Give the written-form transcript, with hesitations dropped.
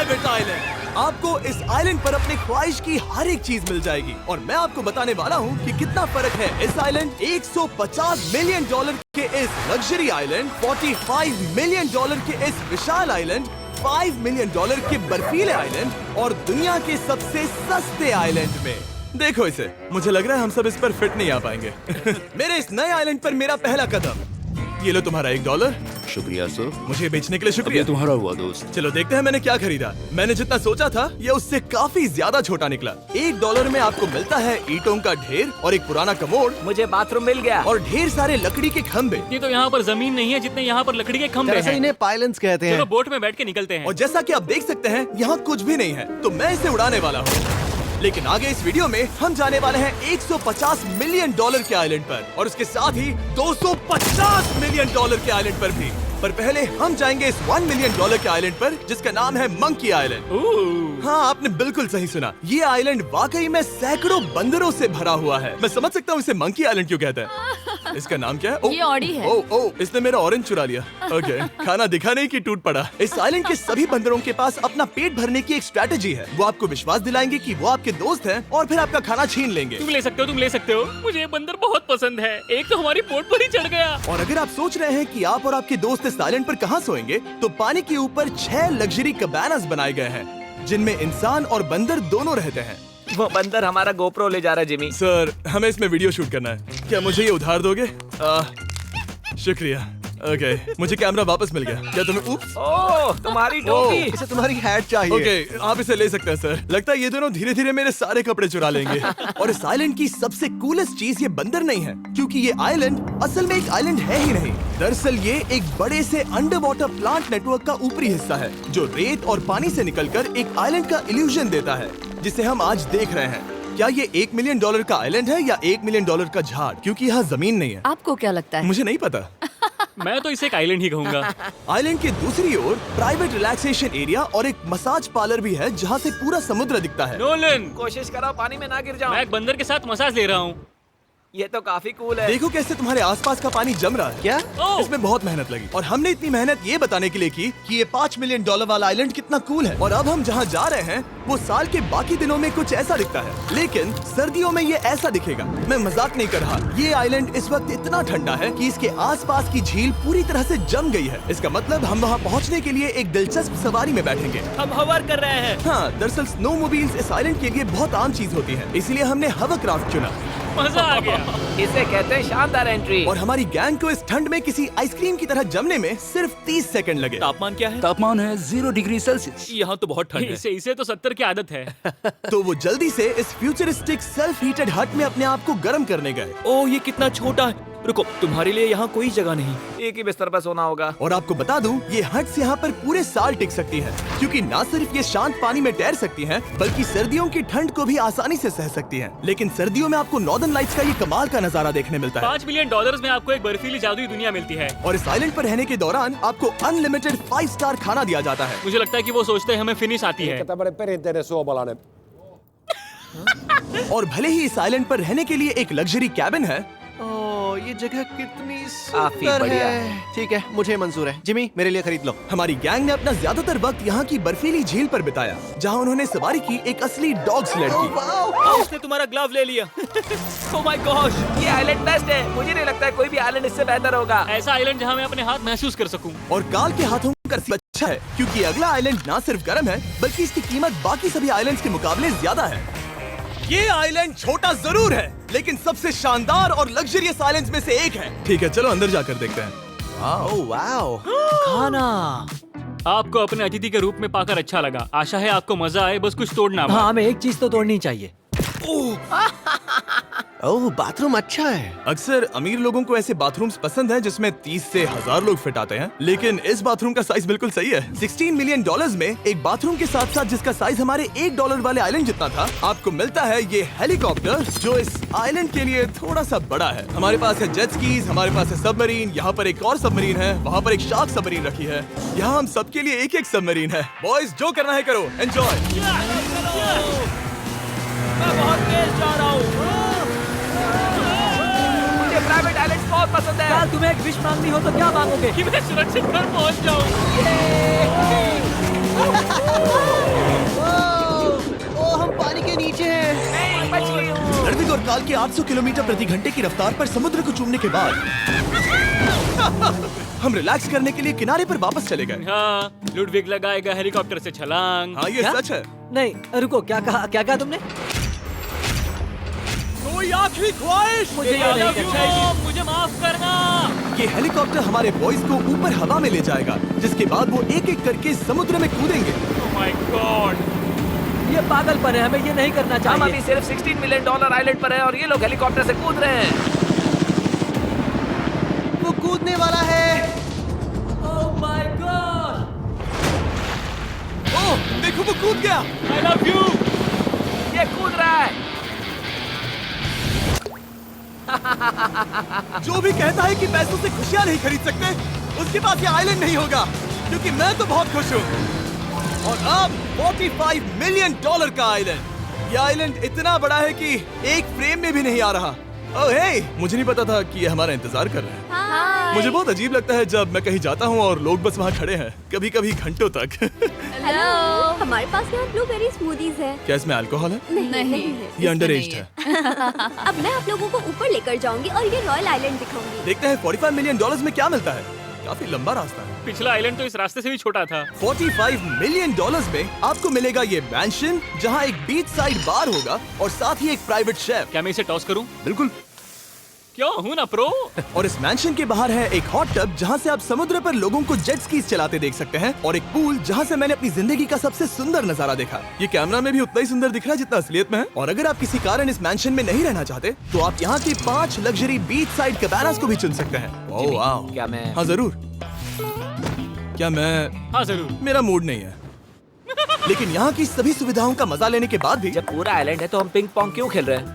Private island. आपको इस island पर अपनी ख्वाहिश की हर एक चीज मिल जाएगी और मैं आपको बताने वाला हूँ कि कितना फर्क है इस आइलैंड 150 मिलियन डॉलर के इस लग्जरी आइलैंड, 45 मिलियन डॉलर के इस विशाल आइलैंड, 5 मिलियन डॉलर के बर्फीले आइलैंड और दुनिया के सबसे सस्ते आइलैंड में। देखो इसे, मुझे लग रहा है हम सब इस पर फिट नहीं आ पाएंगे। मेरे इस नए आइलैंड पर मेरा पहला कदम। ये लो तुम्हारा $1। शुक्रिया सर। मुझे बेचने के लिए ये शुक्रिया। तुम्हारा हुआ दोस्त। चलो देखते हैं मैंने क्या खरीदा। मैंने जितना सोचा था ये उससे काफी ज्यादा छोटा निकला। $1 में आपको मिलता है ईंटों का ढेर और एक पुराना कमोड। मुझे बाथरूम मिल गया। और ढेर सारे लकड़ी के खंभे। ये तो यहाँ पर जमीन नहीं है जितने यहाँ पर लकड़ी के खंभे हैं। इन्हें पाइलन्स कहते चलो हैं। बोट में बैठ के निकलते हैं। और जैसा कि आप देख सकते हैं यहाँ कुछ भी नहीं है, तो मैं इसे उड़ाने वाला हूँ। लेकिन आगे इस वीडियो में हम जाने वाले हैं $150 मिलियन के आइलैंड पर और उसके साथ ही $250 मिलियन के आइलैंड पर भी। पर पहले हम जाएंगे इस $1 मिलियन के आइलैंड पर जिसका नाम है मंकी आइलैंड। हाँ, आपने बिल्कुल सही सुना। ये आइलैंड वाकई में सैकड़ों बंदरों से भरा हुआ है। मैं समझ सकता हूँ इसे मंकी आइलैंड क्यों कहते हैं। इसका नाम क्या है? ये ऑडी है। ओ, इसने मेरा ऑरेंज चुरा लिया। ओके, खाना दिखा नहीं कि टूट पड़ा। इस आइलैंड के सभी बंदरों के पास अपना पेट भरने की एक स्ट्रेटेजी है। वो आपको विश्वास दिलाएंगे कि वो आपके दोस्त हैं और फिर आपका खाना छीन लेंगे। तुम ले सकते हो। मुझे ये बंदर बहुत पसंद है। एक तो हमारी बोट पर ही चढ़ गया। और अगर आप सोच रहे हैं कि आप और आपके दोस्त इस आइलैंड पर कहाँ सोएंगे, तो पानी के ऊपर 6 लग्जरी कबानास बनाए गए हैं जिनमें इंसान और बंदर दोनों रहते हैं। वो बंदर हमारा गोप्रो ले जा रहा है जिमी। सर, हमें इसमें वीडियो शूट करना है। क्या मुझे ये उधार दोगे? शुक्रिया। ओके, मुझे कैमरा वापस मिल गया। क्या तुम्हें? उप्स। ओह, तुम्हारी टोपी। इसे तुम्हारी हैट चाहिए। ओके, आप इसे ले सकते हैं सर। लगता है ये दोनों धीरे धीरे मेरे सारे कपड़े चुरा लेंगे। और इस आइलैंड की सबसे कूलेस्ट चीज ये बंदर नहीं है, क्योंकि ये आइलैंड असल में एक आइलैंड है ही नहीं। दरअसल ये एक बड़े से अंडर वाटर प्लांट नेटवर्क का ऊपरी हिस्सा है जो रेत और पानी से निकलकर एक आइलैंड का इल्यूजन देता है जिसे हम आज देख रहे हैं। क्या ये $1 मिलियन का आइलैंड है या $1 मिलियन का झाड़? क्योंकि यहाँ जमीन नहीं है। आपको क्या लगता है? मुझे नहीं पता। मैं तो इसे एक आइलैंड ही कहूँगा। आइलैंड के दूसरी ओर प्राइवेट रिलैक्सेशन एरिया और एक मसाज पार्लर भी है जहाँ से पूरा समुद्र दिखता है। नोलन, कोशिश करो पानी में ना गिर जाओ। मैं एक बंदर के साथ मसाज ले रहा हूँ। ये तो काफी कूल है। देखो कैसे तुम्हारे आसपास का पानी जम रहा है। क्या? इसमें बहुत मेहनत लगी और हमने इतनी मेहनत ये बताने के लिए की कि ये $5 मिलियन वाला आइलैंड कितना कूल है। और अब हम जहाँ जा रहे हैं वो साल के बाकी दिनों में कुछ ऐसा दिखता है, लेकिन सर्दियों में ये ऐसा दिखेगा। मैं मजाक नहीं कर रहा। ये आइलैंड इस वक्त इतना ठंडा है कि इसके आसपास की झील पूरी तरह से जम गई है। इसका मतलब हम वहाँ पहुँचने के लिए एक दिलचस्प सवारी में बैठेंगे। हम हवर कर रहे हैं। हाँ, दरअसल स्नोमोबाइल्स इस आइलैंड के लिए बहुत आम चीज होती है, इसलिए हमने हवरक्राफ्ट चुना। मजा आ गया। इसे कहते हैं शानदार एंट्री। और हमारी गैंग को इस ठंड में किसी आइसक्रीम की तरह जमने में सिर्फ 30 सेकंड लगे। तापमान क्या है? तापमान है 0 डिग्री सेल्सियस। यहाँ तो बहुत ठंड है। इसे तो 70 की आदत है। तो वो जल्दी से इस फ्यूचरिस्टिक सेल्फ हीटेड हट में अपने आप को गर्म करने गए। ओह, ये कितना छोटा है। रुको, तुम्हारे लिए यहाँ कोई जगह नहीं। एक ही बिस्तर पर सोना होगा। और आपको बता दूं, ये हट्स यहाँ पर पूरे साल टिक सकती है, क्योंकि ना सिर्फ ये शांत पानी में तैर सकती हैं, बल्कि सर्दियों की ठंड को भी आसानी से सह सकती हैं। लेकिन सर्दियों में आपको नॉर्दर्न लाइट्स का ये कमाल का नजारा देखने मिलता है। $5 मिलियन में आपको एक बर्फीली जादुई दुनिया मिलती है। और इस आइलैंड पर रहने के दौरान आपको अनलिमिटेड 5 स्टार खाना दिया जाता है। मुझे लगता है कि वो सोचते हैं हमें फिनिश आती है। tämmöinen perinteinen suomalainen. और भले ही इस आइलैंड पर रहने के लिए एक लग्जरी कैबिन है, ओह, ये जगह कितनी काफी सुंदर बढ़िया है। ठीक है, मुझे मंजूर है। जिमी, मेरे लिए खरीद लो। हमारी गैंग ने अपना ज्यादातर वक्त यहाँ की बर्फीली झील पर बिताया, जहाँ उन्होंने सवारी की एक असली डॉग स्लेड की। उसने तुम्हारा ग्लव ले लिया। ओह माय गॉश, ये आइलैंड बेस्ट है। मुझे नहीं लगता है कोई भी आइलैंड इससे बेहतर होगा। ऐसा आइलैंड जहाँ मैं अपने हाथ महसूस कर सकूं। और काल के हाथों का अच्छा है, क्योंकि अगला आइलैंड ना सिर्फ गर्म है, बल्कि इसकी कीमत बाकी सभी आइलैंड्स के मुकाबले ज्यादा है। ये आइलैंड छोटा जरूर है, लेकिन सबसे शानदार और लग्जरियस आइलैंड्स में से एक है। ठीक है, चलो अंदर जाकर देखते हैं। ओह वाओ, खाना। आपको अपने अतिथि के रूप में पाकर अच्छा लगा। आशा है आपको मजा आए, बस कुछ तोड़ना मत। हाँ, हमें एक चीज तो तोड़नी चाहिए। ओह, बाथरूम अच्छा है। अक्सर अमीर लोगों को ऐसे बाथरूम्स पसंद हैं जिसमें 30 से 1000 लोग फिट आते हैं, लेकिन इस बाथरूम का साइज बिल्कुल सही है। $16 मिलियन में एक बाथरूम के साथ साथ जिसका साइज हमारे $1 वाले आइलैंड जितना था, आपको मिलता है ये हेलीकॉप्टर, जो इस आइलैंड के लिए थोड़ा सा बड़ा है। हमारे पास है जेट स्कीज, हमारे पास है सबमरीन, यहाँ पर एक और सबमरीन है, वहाँ पर एक शार्क सबमरीन रखी है। यहाँ हम सबके लिए एक एक सबमरीन है। बॉयज, जो करना है करो, एंजॉय। मैं बहुत तेज जा रहा हूँ। मुझे प्राइवेट आइलैंड्स बहुत पसंद है। यार, तुम्हें एक विश मांगनी हो तो क्या मांगोगे? कि मैं सुरक्षित घर पहुंच जाऊं। काल के 800 किलोमीटर प्रति घंटे की रफ्तार पर समुद्र को चूमने के बाद हम रिलैक्स करने के लिए किनारे पर वापस चले गए। हाँ, लुडविग लगाएगा हेलीकॉप्टर से छलांग। हाँ, ये क्या? सच है। नहीं रुको, क्या कहा तुमने? कोई आखिरी ख्वाहिश? मुझे ये नहीं Love you, करना है। Mom, मुझे माफ करना। ये हेलीकॉप्टर हमारे बॉयज को ऊपर हवा में ले जाएगा, जिसके बाद वो एक एक करके समुद्र में कूदेंगे। Oh my God! ये पागलपन है, हमें ये नहीं करना चाहिए। हम अभी सिर्फ $16 मिलियन आइलैंड पर हैं और ये लोग हेलीकॉप्टर से कूद रहे हैं। वो कूदने वाला है। Oh my God! ओह, देखो वो कूद गया। I love you. ये कूद रहा है। जो भी कहता है कि पैसों से खुशियां नहीं खरीद सकते, उसके पास ये आइलैंड नहीं होगा, क्योंकि मैं तो बहुत खुश हूँ। और अब $45 मिलियन का आइलैंड। ये आइलैंड इतना बड़ा है कि एक फ्रेम में भी नहीं आ रहा। ओह हे, मुझे नहीं पता था कि ये हमारा इंतजार कर रहे हैं। मुझे बहुत अजीब लगता है जब मैं कहीं जाता हूँ और लोग बस वहाँ खड़े हैं, कभी कभी घंटों तक। हेलो, हमारे पास यहाँ ब्लूबेरी स्मूदीज है। क्या इसमें अल्कोहल है? नहीं ये अंडरएज्ड है। अब मैं आप लोगों को ऊपर लेकर जाऊंगी और ये रॉयल आइलैंड दिखाऊंगी। देखते हैं $45 मिलियन में क्या मिलता है। काफी लंबा रास्ता है। पिछला आइलैंड तो इस रास्ते से भी छोटा था। $45 मिलियन में आपको मिलेगा ये मैंशन, जहाँ एक बीच साइड बार होगा और साथ ही एक प्राइवेट शेफ। क्या मैं इसे टॉस करूं? बिल्कुल। क्यों, हूं ना प्रो। और इस मैंशन के बाहर है एक हॉट टब, जहाँ से आप समुद्र पर लोगों को जेट स्कीज चलाते देख सकते हैं, और एक पूल जहाँ से मैंने अपनी जिंदगी का सबसे सुंदर नजारा देखा। ये कैमरा में भी उतना ही सुंदर दिख रहा है जितना असलियत में है। और अगर आप किसी कारण इस मैंशन में नहीं रहना चाहते, तो आप यहाँ की 5 लग्जरी बीच साइड कैबानास को भी चुन सकते हैं। ओह वाह। क्या मैं हाँ जरूर। क्या मैं? हाँ जरूर। मेरा मूड नहीं है। लेकिन यहाँ की सभी सुविधाओं का मजा लेने के बाद भी जब पूरा आइलैंड है तो हम पिंग पोंग क्यों खेल रहे हैं?